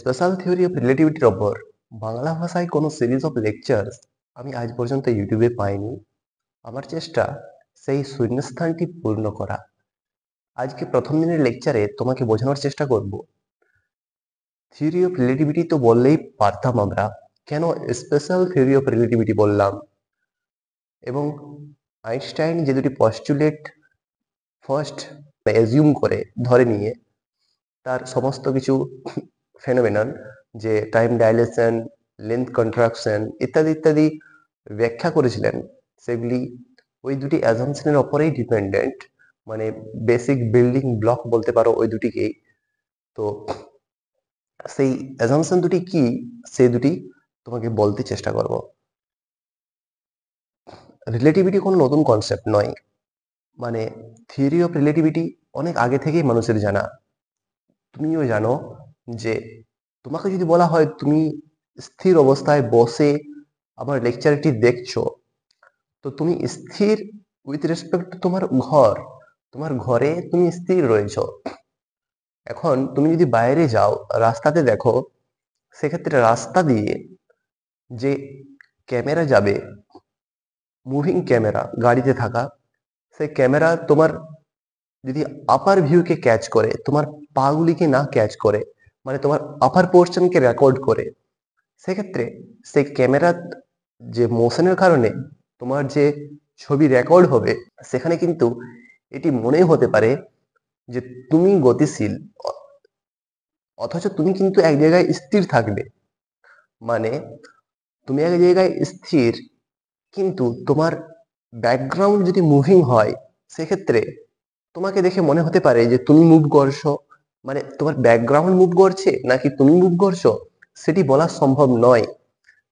Special theory of রিলেটিভিটির ওপর বাংলা ভাষায় কোনো সিরিজ অফ লেকচার্স আমি আজ পর্যন্ত ইউটিউবে পাইনি। আমার চেষ্টা সেই শূন্যস্থানটি পূর্ণ করা। আজকে প্রথম দিনের লেকচারে তোমাকে বোঝানোর চেষ্টা করব। থিওরি অফ রিলেটিভিটি তো বললেই পারতাম আমরা, কেন স্পেশাল থিওরি অফ রিলেটিভিটি বললাম, এবং আইনস্টাইন যে দুটি পস্টুলেট ফার্স্ট অ্যাজিউম করে ধরে নিয়ে তার সমস্ত কিছু ফেনোমেনন, যে টাইম ডাইলেশন, লেন্থ কন্ট্রাকশন ইত্যাদি ইত্যাদি ব্যাখ্যা করেছিলেন, সেগুলি ওই দুটি অ্যাজাম্পশনের ওপরেই ডিপেন্ডেন্ট। মানে বেসিক বিল্ডিং ব্লক বলতে পারো ওই দুটিকেই। তো সেই অ্যাজাম্পশন দুটি কি, সেই দুটি তোমাকে বলতে চেষ্টা করব। রিলেটিভিটি কোনো নতুন কনসেপ্ট নয়, মানে থিওরি অফ রিলেটিভিটি অনেক আগে থেকেই মানুষের জানা। তুমিও জানো যে তোমাকে যদি বলা হয় তুমি স্থির অবস্থায় বসে আমার লেকচারটি দেখছো, তো তুমি স্থির উইথ রেসপেক্ট টু তোমার ঘরে তুমি স্থির রয়েছো। এখন তুমি যদি বাইরে যাও, রাস্তাতে দেখো, সেক্ষেত্রে রাস্তা দিয়ে যে ক্যামেরা যাবে, মুভিং ক্যামেরা গাড়িতে থাকা, সেই ক্যামেরা তোমার যদি আপার ভিউকে ক্যাচ করে, তোমার পাগুলিকে না ক্যাচ করে, মানে তোমার আপার পোর্শনকে রেকর্ড করে, সেক্ষেত্রে সেই ক্যামেরার যে মোশনের কারণে তোমার যে ছবি রেকর্ড হবে, সেখানে কিন্তু এটি মনে হতে পারে যে তুমি গতিশীল, অথচ তুমি কিন্তু এক জায়গায় স্থির থাকবে। মানে তুমি এক জায়গায় স্থির, কিন্তু তোমার ব্যাকগ্রাউন্ড যদি মুভিং হয়, সেক্ষেত্রে তোমাকে দেখে মনে হতে পারে যে তুমি মুভ করছো। মানে তোমার ব্যাকগ্রাউন্ড মুভ করছে নাকি তুমি মুভ করছো, সেটি বলা সম্ভব নয়।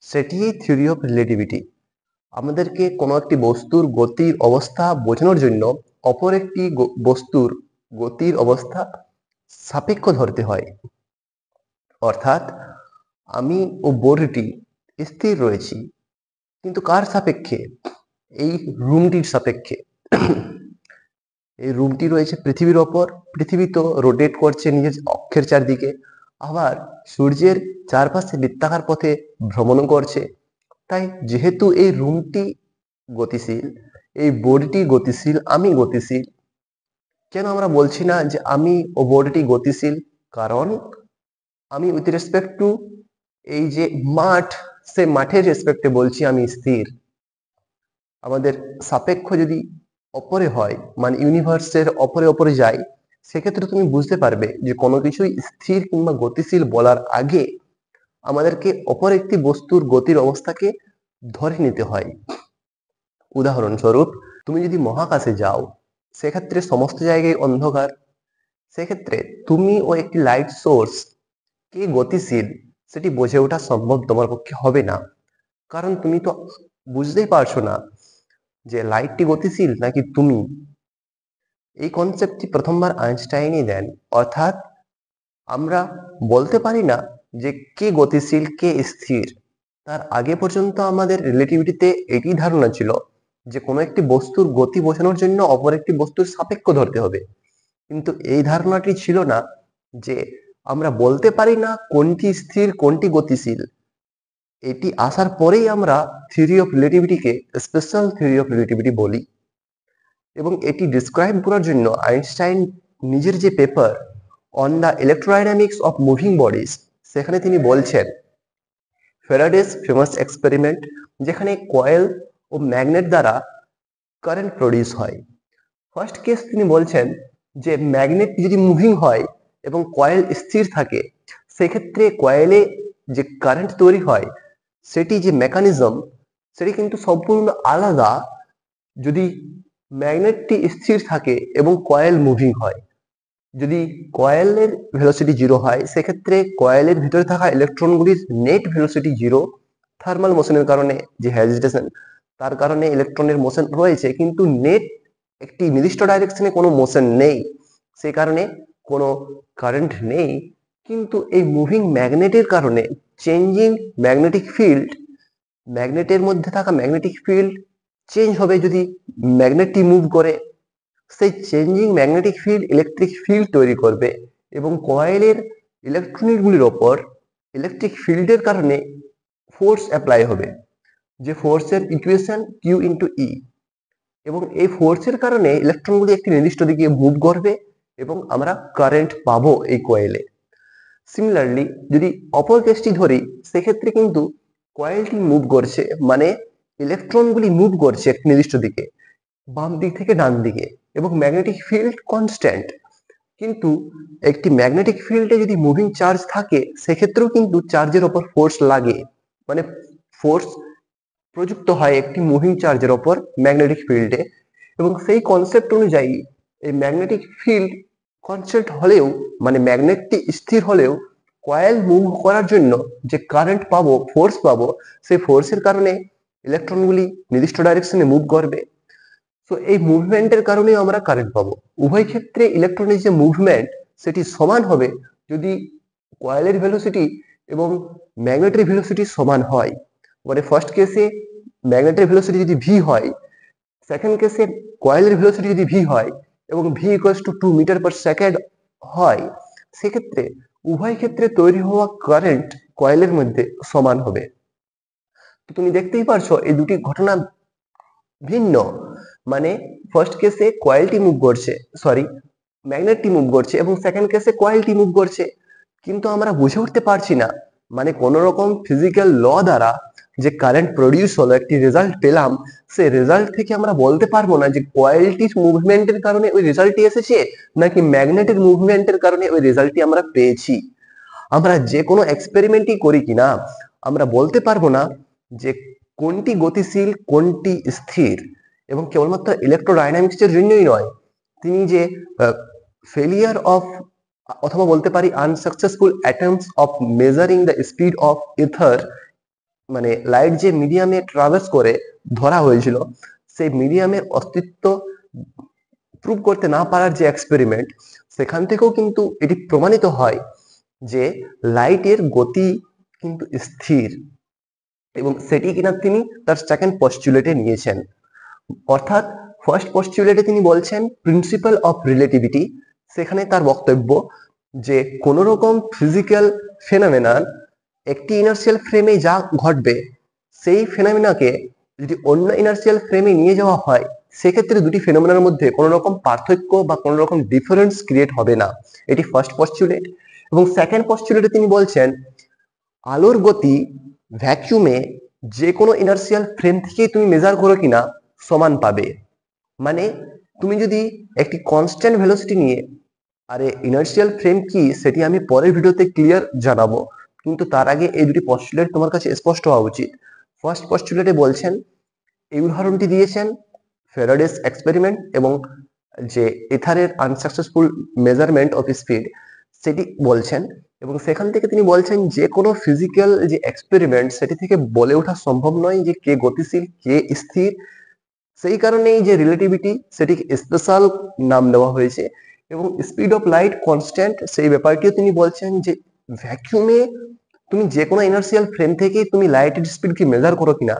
সেটি থিওরি অফ রিলেটিভিটি। আমাদেরকে কোনো একটি বস্তুর গতির অবস্থা বোঝানোর জন্য অপর একটি বস্তুর গতির অবস্থা সাপেক্ষ ধরতে হয়। অর্থাৎ আমি ও বোর্ডটি স্থির রয়েছি, কিন্তু কার সাপেক্ষে? এই রুমটির সাপেক্ষে। এই রুমটি রয়েছে পৃথিবীর ওপর, পৃথিবী তো রোটেট করছে নিজের অক্ষের চারদিকে, আবার সূর্যের চারপাশে বৃত্তাকার পথে ভ্রমণ করছে। তাই যেহেতু এই রুমটি গতিশীল, এই বোর্ডটি গতিশীল, আমি গতিশীল। কেন আমরা বলছি না যে আমি ও বোর্ডটি গতিশীল? কারণ আমি উইথ রেসপেক্ট টু এই যে মাঠ, সে মাঠের রেসপেক্টে বলছি আমি স্থির। আমাদের সাপেক্ষ যদি অপরে হয়, মানে ইউনিভার্সের অপরে অপরে যায়, সেক্ষেত্রে তুমি বুঝতে পারবে যে কোনো কিছুই স্থির কিংবা গতিশীল বলার আগে আমাদেরকে অপর একটি বস্তুর গতির অবস্থাকে ধরে নিতে হয়। উদাহরণস্বরূপ, তুমি যদি মহাকাশে যাও, সেক্ষেত্রে সমস্ত জায়গায় অন্ধকার। সেক্ষেত্রে তুমি ও একটি লাইট সোর্স কে গতিশীল সেটি বুঝে ওঠা সম্ভব তোমার পক্ষে হবে না। কারণ তুমি তো বুঝতেই পারছো না যে লাইটটি গতিশীল নাকি তুমি। এই কনসেপ্টটি প্রথমবার আইনস্টাইনই দেন। অর্থাৎ আমরা বলতে পারি না যে কে গতিশীল কে স্থির। তার আগে পর্যন্ত আমাদের রিলেটিভিটিতে এটি ধারণা ছিল যে কোনো একটি বস্তুর গতি বোঝানোর জন্য অপর একটি বস্তুর সাপেক্ষ ধরতে হবে। কিন্তু এই ধারণাটি ছিল না যে আমরা বলতে পারি না কোনটি স্থির কোনটি গতিশীল। এটি আসার পরেই আমরা থিওরি অফ রিলেটিভিটিকে স্পেশাল থিওরি অফ রিলেটিভিটি বলি। এবং এটি ডিসক্রাইব করার জন্য আইনস্টাইন নিজের যে paper on the electrodynamics of moving bodies, সেখানে তিনি বলছেন ফ্যারাডেস ফেমাস এক্সপেরিমেন্ট, যেখানে কয়েল ও ম্যাগনেট দ্বারা কারেন্ট প্রডিউস হয়। ফার্স্ট কেস তিনি বলছেন যে ম্যাগনেট যদি মুভিং হয় এবং কয়েল স্থির থাকে, সেক্ষেত্রে কয়েলে যে কারেন্ট তৈরি হয়, সেটি যে মেকানিজম, সেটি কিন্তু সম্পূর্ণ আলাদা যদি ম্যাগনেটটি স্থির থাকে এবং কয়েল মুভিং হয়। যদি কয়েলের ভেলোসিটি জিরো হয়, সেক্ষেত্রে কয়েলের ভিতরে থাকা ইলেকট্রনগুলির নেট ভেলোসিটি জিরো। থার্মাল মোশনের কারণে যে হেজিটেশন, তার কারণে ইলেকট্রনের মোশন রয়েছে, কিন্তু নেট একটি নির্দিষ্ট ডাইরেকশনে কোনো মোশন নেই, সেই কারণে কোনো কারেন্ট নেই। কিন্তু এই মুভিং ম্যাগনেটের কারণে চেঞ্জিং ম্যাগনেটিক ফিল্ড, ম্যাগনেটের মধ্যে থাকা ম্যাগনেটিক ফিল্ড চেঞ্জ হবে যদি ম্যাগনেটটি মুভ করে। সেই changing magnetic field electric field তৈরি করবে এবং কয়েলের ইলেকট্রনিকগুলির ওপর ইলেকট্রিক ফিল্ডের কারণে ফোর্স অ্যাপ্লাই হবে, যে ফোর্সের ইকুয়েশন কিউ ইন্টু ই, এবং এই ফোর্সের কারণে ইলেকট্রনগুলি একটি নির্দিষ্ট দিকে মুভ করবে এবং আমরা কারেন্ট পাবো এই কয়েলে। সিমিলারলি যদি অপর কেসটি ধরি, সেক্ষেত্রে কিন্তু কয়েলটি মুভ করছে, মানে ইলেকট্রনগুলি মুভ করছে একটি নির্দিষ্ট দিকে, বাম দিক থেকে ডান দিকে, এবং ম্যাগনেটিক ফিল্ড কনস্ট্যান্ট। কিন্তু একটি ম্যাগনেটিক ফিল্ডে যদি মুভিং চার্জ থাকে, সেক্ষেত্রেও কিন্তু চার্জের ওপর ফোর্স লাগে, মানে ফোর্স প্রযুক্ত হয় একটি মুভিং চার্জের ওপর ম্যাগনেটিক ফিল্ডে। এবং সেই কনসেপ্ট অনুযায়ী এই ম্যাগনেটিক ফিল্ড কনস্ট্যান্ট হলেও, মানে ম্যাগনেটটি স্থির হলেও, কয়েল মুভ করার জন্য যে কারেন্ট পাবো, ফোর্স পাবো, সেই ফোর্সের কারণে ইলেকট্রনগুলি নির্দিষ্ট ডাইরেকশনে মুভ করবে। তো এই মুভমেন্টের কারণেও আমরা কারেন্ট পাবো। উভয় ক্ষেত্রে ইলেকট্রনের যে মুভমেন্ট সেটি সমান হবে যদি কয়েলের ভেলোসিটি এবং ম্যাগনেটের ভেলোসিটি সমান হয়। মানে ফার্স্ট কেসে ম্যাগনেটের ভেলোসিটি যদি ভি হয়, সেকেন্ড কেসে কয়েলের ভেলোসিটি যদি ভি হয় এবং V equals to 2 metre per second হয়, সেক্ষেত্রে উভয় ক্ষেত্রে তৈরি হওয়া কারেন্ট কয়েলের মধ্যে সমান হবে। তো তুমি দেখতেই পারছো এই দুটি ঘটনা ভিন্ন। মানে ফার্স্ট কেসে কয়েলটি মুভ করছে, সরি ম্যাগনেটটি মুভ করছে, এবং সেকেন্ড কেসে কয়েলটি মুভ করছে, কিন্তু আমরা বুঝে উঠতে পারছি না, মানে কোন রকম ফিজিক্যাল ল দ্বারা যে কারেন্ট প্রডিউস হলো, একটি রেজাল্ট পেলাম, সেই রেজাল্ট থেকে আমরা বলতে পারবো না যে কয়েলটির মুভমেন্টের কারণে ওই রেজাল্টটি এসেছে নাকি ম্যাগনেটের মুভমেন্টের কারণে ওই রেজাল্টটি আমরা পেয়েছি। আমরা যে কোনো এক্সপেরিমেন্টই করি কিনা, আমরা বলতে পারবো না যে কোনটি গতিশীল কোনটি স্থির। এবং কেবলমাত্র ইলেকট্রোডাইনামিক্স এর জন্যই নয়, তিনি যে ফেলিয়ার অফ, অথবা বলতে পারি unsuccessful attempts of measuring the speed of ether, মানে লাইট যে মিডিয়ামে ট্রাভার্স করে ধরা হয়েছিল, সেই মিডিয়ামের অস্তিত্ব প্রুভ করতে না পারার যে এক্সপেরিমেন্ট, সেখান থেকেও কিন্তু এটি প্রমাণিত হয় যে লাইটের গতি কিন্তু স্থির, এবং সেটি কিনা তিনি তার সেকেন্ড পস্টুলেটে নিয়েছেন। অর্থাৎ ফার্স্ট পস্টুলেটে তিনি বলছেন প্রিন্সিপাল অফ রিলেটিভিটি, সেখানে তার বক্তব্য যে কোন রকম ফিজিক্যাল ফেনোমেনন একটি ইনার্শিয়াল ফ্রেমে যা ঘটবে, সেই ফেনোমেনাকে যদি অন্য ইনার্শিয়াল ফ্রেমে নিয়ে যাওয়া হয়, সেক্ষেত্রে দুটি ফেনোমেনার মধ্যে কোনো রকম পার্থক্য বা কোনো রকম ডিফারেন্স ক্রিয়েট হবে না। এটি ফার্স্ট পস্টুলেট। এবং সেকেন্ড পস্টুলেটে তিনি বলছেন আলোর গতি ভ্যাকিউমে যে কোনো ইনার্শিয়াল ফ্রেম থেকেই তুমি মেজার করো কিনা সমান পাবে। মানে তুমি যদি একটি কনস্ট্যান্ট ভেলোসিটি নিয়ে, আরে ইনার্শিয়াল ফ্রেম কি সেটি আমি পরের ভিডিওতে ক্লিয়ার জানাবো, কিন্তু তার আগে এই দুটি পস্টুলেট তোমার কাছে স্পষ্ট হওয়া উচিত। ফার্স্ট পস্টুলেটে বলছেন, এই উদাহরণটি দিয়েছেন ফ্যারাডেস এক্সপেরিমেন্ট এবং যে ইথারের আনসাকসেসফুল মেজারমেন্ট অফ স্পিড সেটি বলছেন, এবং সেখান থেকে তিনি বলছেন যে কোনো ফিজিক্যাল যে এক্সপেরিমেন্ট সেটি থেকে বলে ওঠা সম্ভব নয় যে কে গতিশীল কে স্থির। সেই কারণেই যে রিলেটিভিটি সেটিকে স্পেশাল নাম দেওয়া হয়েছে। এবং স্পিড অফ লাইট কনস্ট্যান্ট, সেই ব্যাপারটিও তিনি বলছেন যে ভ্যাকিউমে তুমি যে কোনো ইনার্শিয়াল ফ্রেম থেকে তুমি লাইটের স্পিড কি মেজার করো কিনা,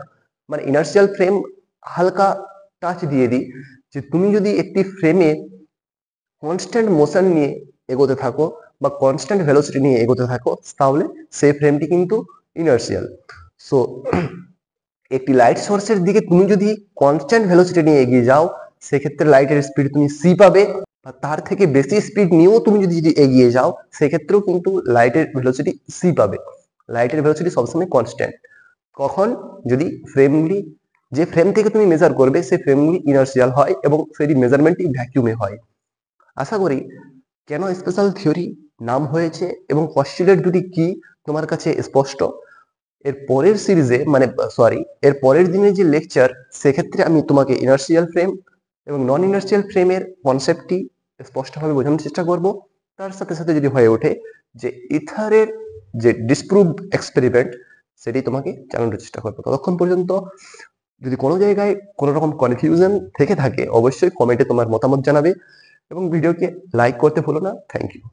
মানে ইনার্শিয়াল ফ্রেম হালকা টাচ দিয়ে দিই, যে তুমি যদি একটি ফ্রেমে কনস্ট্যান্ট মোশন নিয়ে এগোতে থাকো বা কনস্ট্যান্ট ভেলোসিটি নিয়ে এগোতে থাকো, তাহলে সেই ফ্রেমটি কিন্তু ইনার্শিয়াল। সো একটি লাইট সোর্সের দিকে তুমি যদি কনস্ট্যান্ট ভেলোসিটি নিয়ে এগিয়ে যাও, সেক্ষেত্রে লাইটের স্পিড তুমি সি পাবে, আর তার থেকে বেশি স্পিড নিয়েও তুমি যদি এগিয়ে যাও, সেক্ষেত্রেও কিন্তু লাইটের ভেলোসিটি সি পাবে। লাইটের ভেলোসিটি সবসময় কনস্ট্যান্ট। কখন? যদি ফ্রেমগুলি, যে ফ্রেম থেকে তুমি মেজার করবে সেই ফ্রেমগুলি ইনার্শিয়াল হয় এবং সেটি মেজারমেন্টটি ভ্যাকিউমে হয়। আশা করি কেন স্পেশাল থিওরি নাম হয়েছে এবং পস্টুলেট দুটি কি তোমার কাছে স্পষ্ট। এর পরের সিরিজে, মানে সরি এর পরের দিনের যে লেকচার, সেক্ষেত্রে আমি তোমাকে ইনার্শিয়াল ফ্রেম এবং নন ইনার্শিয়াল ফ্রেমের কনসেপ্টটি স্পষ্টভাবে বোঝানোর চেষ্টা করব। তার সাথে সাথে যদি হয়ে ওঠে যে ইথারের যে ডিসপ্রুভ এক্সপেরিমেন্ট, সেটি তোমাকে জানানোর চেষ্টা করবো। ততক্ষণ পর্যন্ত যদি কোনো জায়গায় কোনো রকম কনফিউশন থেকে থাকে, অবশ্যই কমেন্টে তোমার মতামত জানাবে এবং ভিডিওকে লাইক করতে ভুলো না। Thank you.